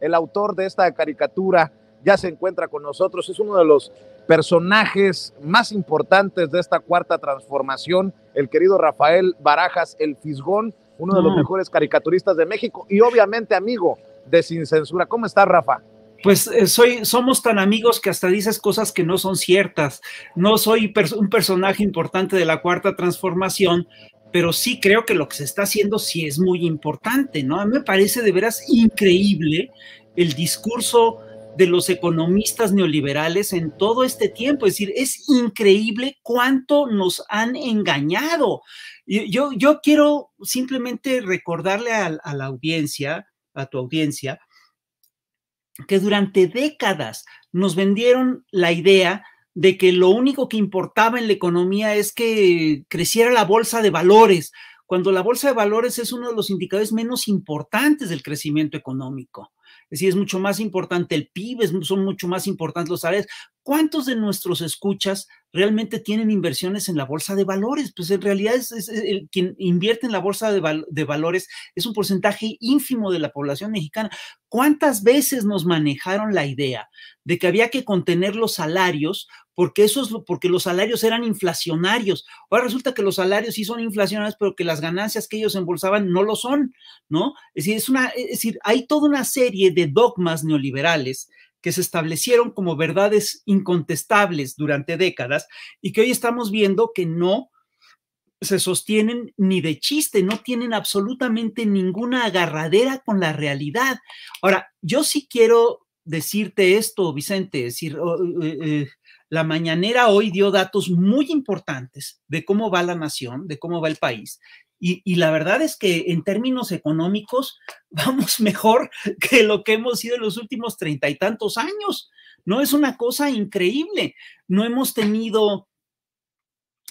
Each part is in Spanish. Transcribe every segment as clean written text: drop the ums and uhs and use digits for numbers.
el autor de esta caricatura, ya se encuentra con nosotros. Es uno de los personajes más importantes de esta cuarta transformación, el querido Rafael Barajas, el Fisgón, uno de los mejores caricaturistas de México y obviamente amigo de Sin Censura. ¿Cómo estás, Rafa? Pues somos tan amigos que hasta dices cosas que no son ciertas. No soy un personaje importante de la cuarta transformación, pero sí creo que lo que se está haciendo sí es muy importante, ¿no? A mí me parece de veras increíble el discurso de los economistas neoliberales en todo este tiempo. Es decir, es increíble cuánto nos han engañado. Yo quiero simplemente recordarle a la audiencia, a tu audiencia, que durante décadas nos vendieron la idea de que lo único que importaba en la economía es que creciera la bolsa de valores, cuando la bolsa de valores es uno de los indicadores menos importantes del crecimiento económico. Es decir, es mucho más importante el PIB, son mucho más importantes los salarios. ¿Cuántos de nuestros escuchas realmente tienen inversiones en la bolsa de valores? Pues en realidad quien invierte en la bolsa de valores es un porcentaje ínfimo de la población mexicana. ¿Cuántas veces nos manejaron la idea de que había que contener los salarios porque los salarios eran inflacionarios? Ahora resulta que los salarios sí son inflacionarios, pero que las ganancias que ellos embolsaban no lo son, ¿no? Es decir, hay toda una serie de dogmas neoliberales que se establecieron como verdades incontestables durante décadas y que hoy estamos viendo que no se sostienen ni de chiste, no tienen absolutamente ninguna agarradera con la realidad. Ahora, yo sí quiero decirte esto, Vicente, es decir, la mañanera hoy dio datos muy importantes de cómo va la nación, de cómo va el país. Y la verdad es que en términos económicos vamos mejor que lo que hemos sido en los últimos 30 y tantos años. No es una cosa increíble. No hemos tenido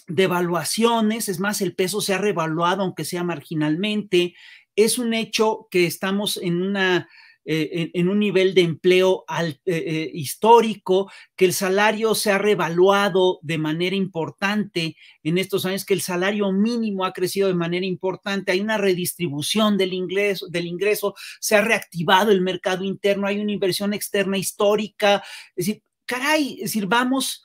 devaluaciones, es más, el peso se ha revaluado, aunque sea marginalmente. Es un hecho que estamos en un nivel de empleo histórico, que el salario se ha revaluado de manera importante en estos años, que el salario mínimo ha crecido de manera importante, hay una redistribución del ingreso, se ha reactivado el mercado interno, hay una inversión externa histórica. Es decir, caray, es decir, vamos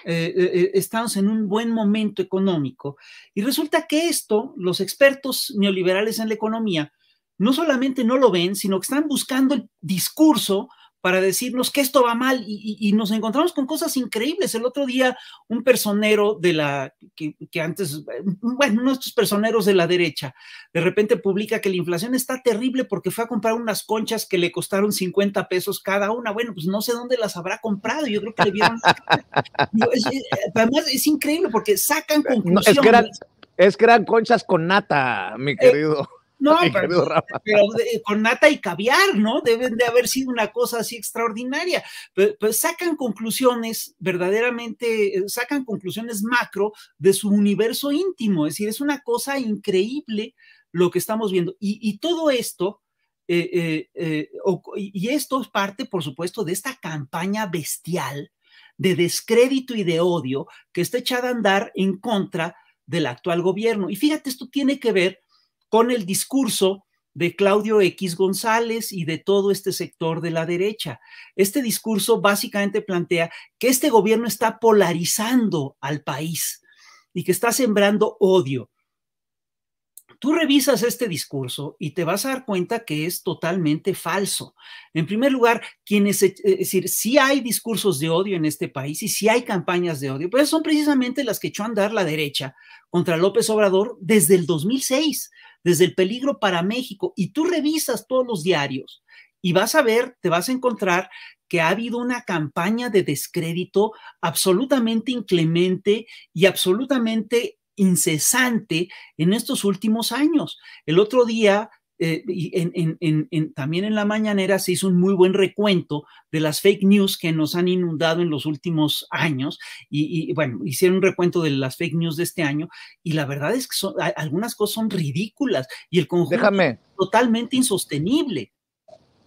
estamos en un buen momento económico. Y resulta que esto, los expertos neoliberales en la economía, no solamente no lo ven, sino que están buscando el discurso para decirnos que esto va mal y nos encontramos con cosas increíbles. El otro día un personero que antes, bueno, uno de estos personeros de la derecha, de repente publica que la inflación está terrible porque fue a comprar unas conchas que le costaron 50 pesos cada una. Bueno, pues no sé dónde las habrá comprado, yo creo que le vieron. Además es increíble porque sacan conclusiones. No, es que eran conchas con nata, mi querido. No, pero con nata y caviar, ¿no? Deben de haber sido una cosa así extraordinaria. Pero sacan conclusiones verdaderamente, sacan conclusiones macro de su universo íntimo. Es decir, es una cosa increíble lo que estamos viendo. Y todo esto, y esto es parte, por supuesto, de esta campaña bestial de descrédito y de odio que está echada a andar en contra del actual gobierno. Y fíjate, esto tiene que ver con el discurso de Claudio X González y de todo este sector de la derecha. Este discurso básicamente plantea que este gobierno está polarizando al país y que está sembrando odio. Tú revisas este discurso y te vas a dar cuenta que es totalmente falso. En primer lugar, es decir, sí hay discursos de odio en este país y sí hay campañas de odio, pero son precisamente las que echó a andar la derecha contra López Obrador desde el 2006, desde el peligro para México. Y tú revisas todos los diarios y vas a ver, te vas a encontrar que ha habido una campaña de descrédito absolutamente inclemente y absolutamente incesante en estos últimos años. El otro día, también en la mañanera, se hizo un muy buen recuento de las fake news que nos han inundado en los últimos años y bueno, hicieron un recuento de las fake news de este año y la verdad es que algunas cosas son ridículas y el conjunto es totalmente insostenible.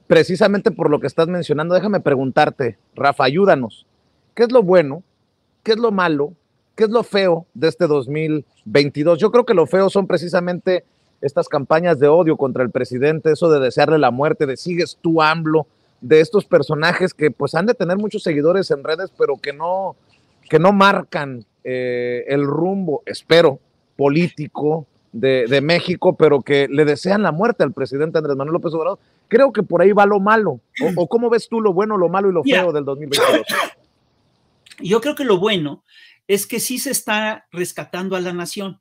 Precisamente por lo que estás mencionando, déjame preguntarte, Rafa, ayúdanos. ¿Qué es lo bueno? ¿Qué es lo malo? ¿Qué es lo feo de este 2022? Yo creo que lo feo son precisamente estas campañas de odio contra el presidente, eso de desearle la muerte, de sigues tú AMLO, de estos personajes que pues han de tener muchos seguidores en redes, pero que no marcan el rumbo, espero, político de México, pero que le desean la muerte al presidente Andrés Manuel López Obrador. Creo que por ahí va lo malo. ¿O cómo ves tú lo bueno, lo malo y lo feo del 2022? Yo creo que lo bueno es que sí se está rescatando a la nación.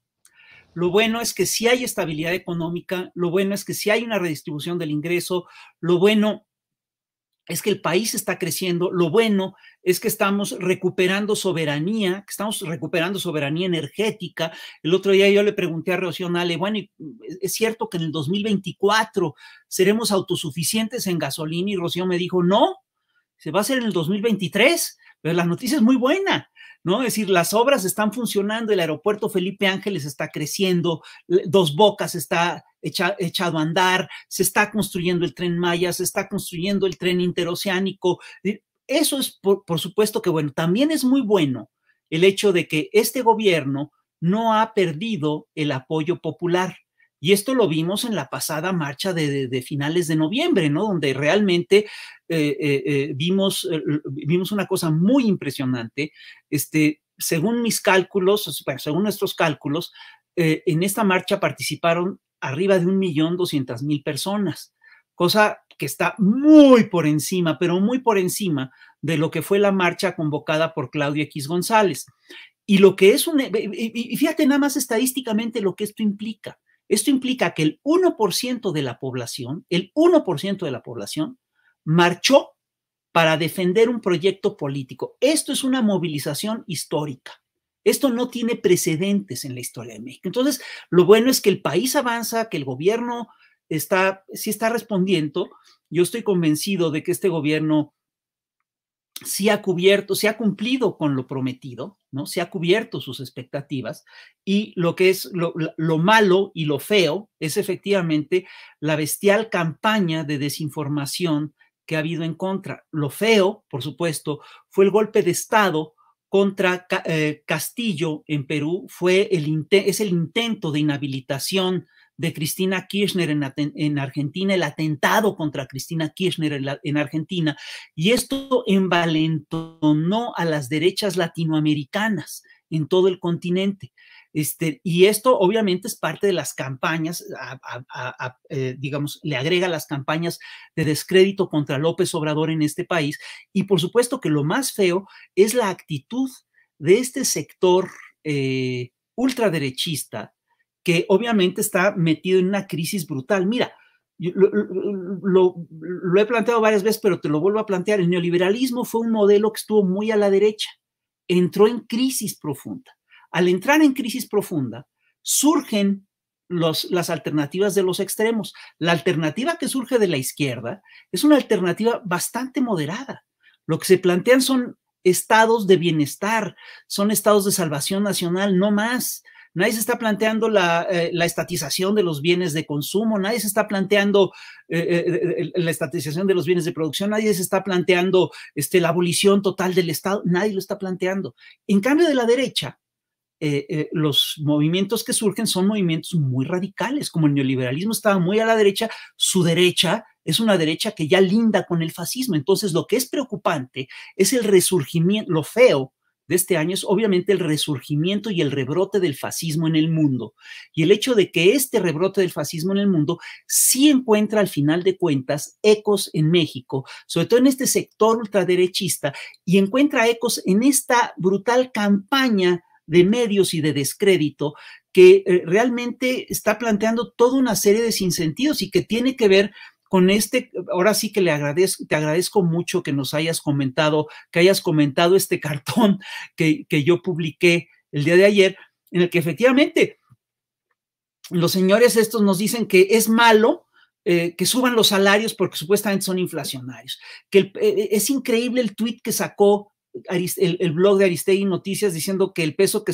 Lo bueno es que sí hay estabilidad económica, lo bueno es que sí hay una redistribución del ingreso, lo bueno es que el país está creciendo, lo bueno es que estamos recuperando soberanía, energética. El otro día yo le pregunté a Rocío Nale, bueno, ¿es cierto que en el 2024 seremos autosuficientes en gasolina? Y Rocío me dijo, no, se va a hacer en el 2023, pero la noticia es muy buena, ¿no? Es decir, las obras están funcionando, el aeropuerto Felipe Ángeles está creciendo, Dos Bocas está echado a andar, se está construyendo el Tren Maya, se está construyendo el tren interoceánico. Eso es, por supuesto que bueno. También es muy bueno el hecho de que este gobierno no ha perdido el apoyo popular. Y esto lo vimos en la pasada marcha de finales de noviembre, ¿no? Donde realmente vimos una cosa muy impresionante. Según mis cálculos, según nuestros cálculos, en esta marcha participaron arriba de 1.200.000 personas, cosa que está muy por encima, pero muy por encima de lo que fue la marcha convocada por Claudio X González. Y lo que es y fíjate nada más estadísticamente lo que esto implica. Esto implica que el 1% de la población, marchó para defender un proyecto político. Esto es una movilización histórica. Esto no tiene precedentes en la historia de México. Entonces, lo bueno es que el país avanza, que el gobierno sí está respondiendo. Yo estoy convencido de que este gobierno sí ha cumplido con lo prometido, ¿no? Se ha cubierto sus expectativas, y lo que es lo malo y lo feo es efectivamente la bestial campaña de desinformación que ha habido en contra. Lo feo, por supuesto, fue el golpe de Estado contra Castillo en Perú, es el intento de inhabilitación de Cristina Kirchner en Argentina, el atentado contra Cristina Kirchner en Argentina, y esto envalentonó a las derechas latinoamericanas en todo el continente. Y esto obviamente es parte de las campañas, digamos, le agrega las campañas de descrédito contra López Obrador en este país. Y por supuesto que lo más feo es la actitud de este sector ultraderechista, que obviamente está metido en una crisis brutal. Mira, lo he planteado varias veces, pero te lo vuelvo a plantear. El neoliberalismo fue un modelo que estuvo muy a la derecha, entró en crisis profunda. Al entrar en crisis profunda, surgen las alternativas de los extremos. La alternativa que surge de la izquierda es una alternativa bastante moderada. Lo que se plantean son estados de bienestar, son estados de salvación nacional, no más. Nadie se está planteando la estatización de los bienes de consumo, nadie se está planteando la estatización de los bienes de producción, nadie se está planteando la abolición total del Estado, nadie lo está planteando. En cambio, de la derecha, los movimientos que surgen son movimientos muy radicales. Como el neoliberalismo estaba muy a la derecha, su derecha es una derecha que ya linda con el fascismo. Entonces, lo que es preocupante es el resurgimiento. Lo feo de este año es obviamente el resurgimiento y el rebrote del fascismo en el mundo, y el hecho de que este rebrote del fascismo en el mundo sí encuentra al final de cuentas ecos en México, sobre todo en este sector ultraderechista, y encuentra ecos en esta brutal campaña de medios y de descrédito que realmente está planteando toda una serie de sinsentidos, y que tiene que ver con ahora sí que te agradezco mucho que nos hayas comentado este cartón que yo publiqué el día de ayer, en el que efectivamente los señores estos nos dicen que es malo que suban los salarios porque supuestamente son inflacionarios. Es increíble el tuit que sacó el blog de Aristegui Noticias, diciendo que el peso que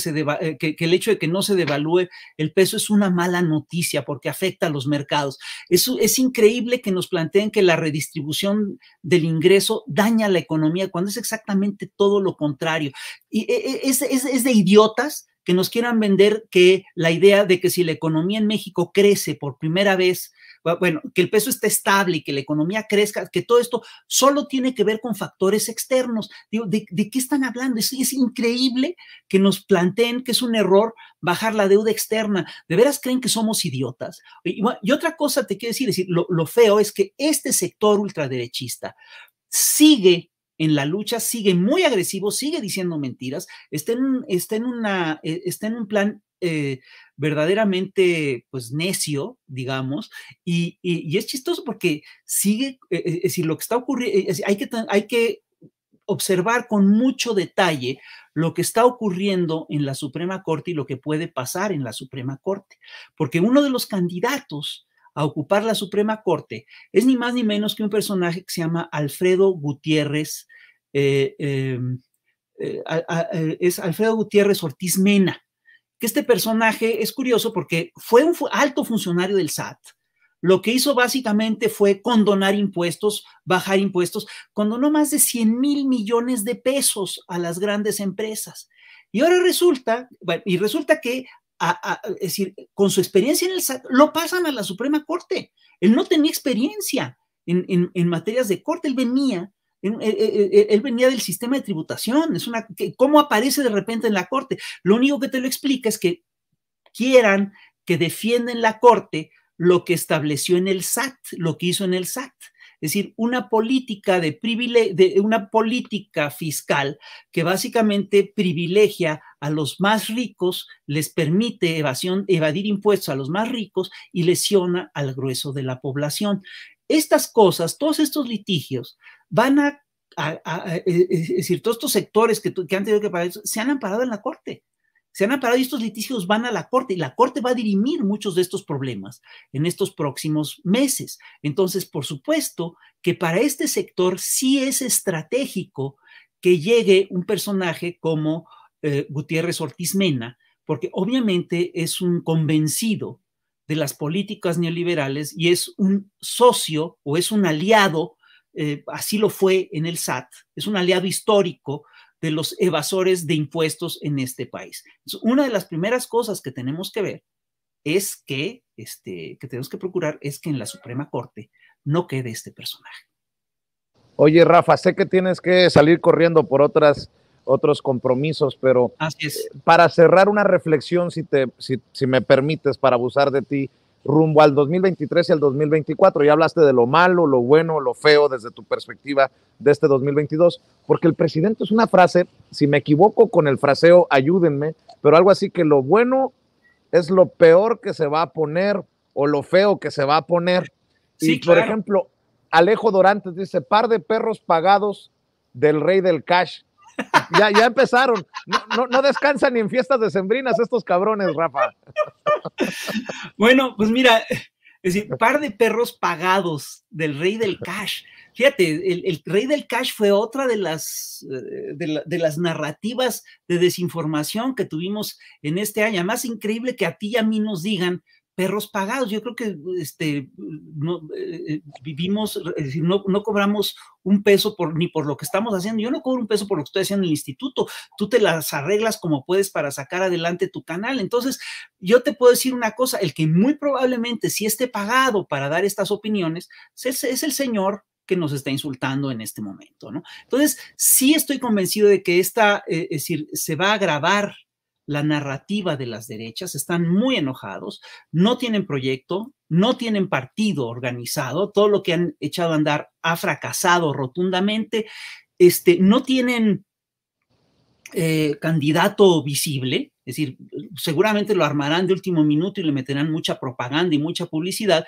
el hecho de que no se devalúe el peso es una mala noticia porque afecta a los mercados. Es increíble que nos planteen que la redistribución del ingreso daña la economía, cuando es exactamente todo lo contrario. Y es de idiotas que nos quieran vender que la idea de que si la economía en México crece por primera vez, bueno, que el peso esté estable y que la economía crezca, que todo esto solo tiene que ver con factores externos. Digo, ¿de qué están hablando? Es increíble que nos planteen que es un error bajar la deuda externa. ¿De veras creen que somos idiotas? Y otra cosa te quiero decir, lo feo es que este sector ultraderechista sigue en la lucha, sigue muy agresivo, sigue diciendo mentiras, está en un plan verdaderamente pues necio, digamos, y es chistoso porque sigue, es decir, lo que está ocurriendo, hay que observar con mucho detalle lo que está ocurriendo en la Suprema Corte y lo que puede pasar en la Suprema Corte, porque uno de los candidatos a ocupar la Suprema Corte es ni más ni menos que un personaje que se llama Alfredo Gutiérrez, es Alfredo Gutiérrez Ortiz Mena, que este personaje es curioso porque fue un alto funcionario del SAT. Lo que hizo básicamente fue condonar impuestos, bajar impuestos, condonó más de 100 mil millones de pesos a las grandes empresas. Y ahora resulta que, es decir, con su experiencia en el SAT, lo pasan a la Suprema Corte. Él no tenía experiencia en materias de corte, él venía del sistema de tributación. ¿Cómo aparece de repente en la Corte? Lo único que te lo explica es que quieran que defienden la Corte lo que estableció en el SAT, lo que hizo en el SAT. Es decir, una política una política fiscal que básicamente privilegia a los más ricos, les permite evadir impuestos a los más ricos y lesiona al grueso de la población. Estas cosas, todos estos litigios van es decir, todos estos sectores que han tenido que pagar, se han amparado en la Corte. Se han amparado y estos litigios van a la Corte y la Corte va a dirimir muchos de estos problemas en estos próximos meses. Entonces, por supuesto que para este sector sí es estratégico que llegue un personaje como Gutiérrez Ortiz Mena, porque obviamente es un convencido de las políticas neoliberales y es un socio o es un aliado, así lo fue en el SAT, es un aliado histórico de los evasores de impuestos en este país. Entonces, una de las primeras cosas que tenemos que ver es que tenemos que procurar es que en la Suprema Corte no quede este personaje. Oye, Rafa, sé que tienes que salir corriendo por otros compromisos, pero así es. Para cerrar una reflexión, si me permites, para abusar de ti, rumbo al 2023 y al 2024. Ya hablaste de lo malo, lo bueno, lo feo desde tu perspectiva de este 2022, porque el presidente es una frase, si me equivoco con el fraseo, ayúdenme, pero algo así que lo bueno es lo peor que se va a poner o lo feo que se va a poner. Sí, y, por ejemplo, Alejo Dorantes dice, par de perros pagados del rey del cash. Ya empezaron. No descansan ni en fiestas decembrinas estos cabrones, Rafa. Bueno, pues mira, es decir, par de perros pagados del rey del cash. Fíjate, el rey del cash fue otra de las narrativas de desinformación que tuvimos en este año. Más increíble que a ti y a mí nos digan perros pagados. Yo creo que vivimos, es decir, no cobramos un peso ni por lo que estamos haciendo. Yo no cobro un peso por lo que estoy haciendo en el instituto. Tú te las arreglas como puedes para sacar adelante tu canal. Entonces, yo te puedo decir una cosa, el que muy probablemente sí esté pagado para dar estas opiniones es el señor que nos está insultando en este momento, ¿no? Entonces, sí estoy convencido de que es decir, se va a agravar la narrativa de las derechas, están muy enojados, no tienen proyecto, no tienen partido organizado, todo lo que han echado a andar ha fracasado rotundamente, no tienen candidato visible, es decir, seguramente lo armarán de último minuto y le meterán mucha propaganda y mucha publicidad,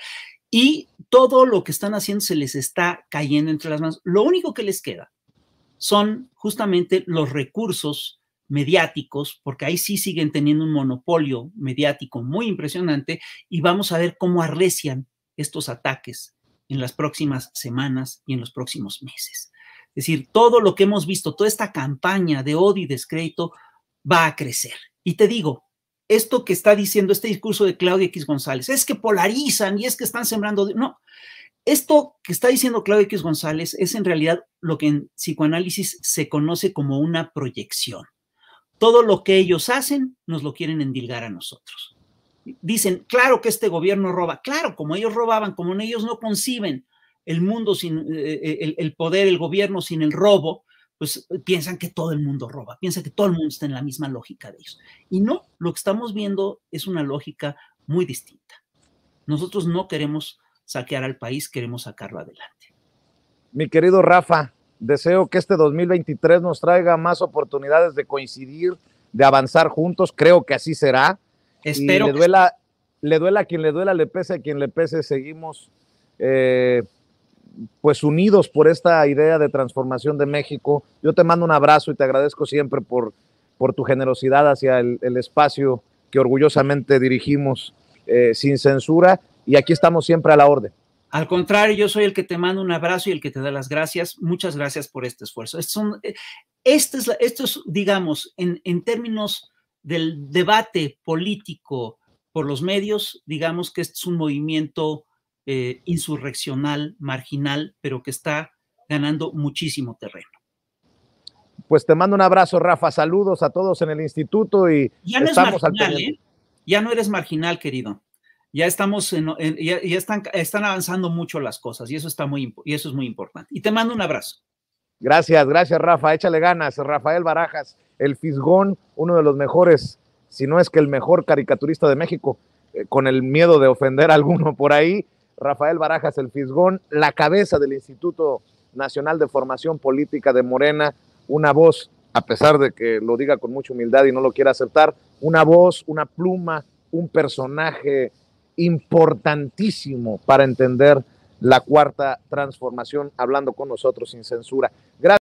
y todo lo que están haciendo se les está cayendo entre las manos. Lo único que les queda son justamente los recursos mediáticos, porque ahí sí siguen teniendo un monopolio mediático muy impresionante, y vamos a ver cómo arrecian estos ataques en las próximas semanas y en los próximos meses. Es decir, todo lo que hemos visto, toda esta campaña de odio y descrédito va a crecer. Y te digo, esto que está diciendo este discurso de Claudia X González, es que polarizan y es que están sembrando, no, esto que está diciendo Claudia X González es en realidad lo que en psicoanálisis se conoce como una proyección. todo lo que ellos hacen nos lo quieren endilgar a nosotros. Dicen, claro que este gobierno roba, claro, como ellos robaban, como ellos no conciben el mundo sin el poder, el gobierno sin el robo, pues piensan que todo el mundo roba, piensan que todo el mundo está en la misma lógica de ellos. Y no, lo que estamos viendo es una lógica muy distinta. Nosotros no queremos saquear al país, queremos sacarlo adelante. Mi querido Rafa, deseo que este 2023 nos traiga más oportunidades de coincidir, de avanzar juntos, creo que así será. Espero y le duela a quien le duela, le pese a quien le pese, seguimos pues unidos por esta idea de transformación de México. Yo te mando un abrazo y te agradezco siempre por tu generosidad hacia el espacio que orgullosamente dirigimos sin censura, y aquí estamos siempre a la orden. Al contrario, yo soy el que te manda un abrazo y el que te da las gracias. Muchas gracias por este esfuerzo. Esto es, digamos, en términos del debate político por los medios, digamos que este es un movimiento insurreccional, marginal, pero que está ganando muchísimo terreno. Pues te mando un abrazo, Rafa. Saludos a todos en el instituto y ya no estamos al pendiente. Ya no eres marginal, querido. Ya estamos ya están avanzando mucho las cosas y eso es muy importante. Y te mando un abrazo. Gracias, Rafa. Échale ganas. Rafael Barajas, el Fisgón, uno de los mejores, si no es que el mejor caricaturista de México, con el miedo de ofender a alguno por ahí. Rafael Barajas, el Fisgón, la cabeza del Instituto Nacional de Formación Política de Morena, una voz, a pesar de que lo diga con mucha humildad y no lo quiera aceptar, una voz, una pluma, un personaje importantísimo para entender la cuarta transformación, hablando con nosotros sin censura. Gracias.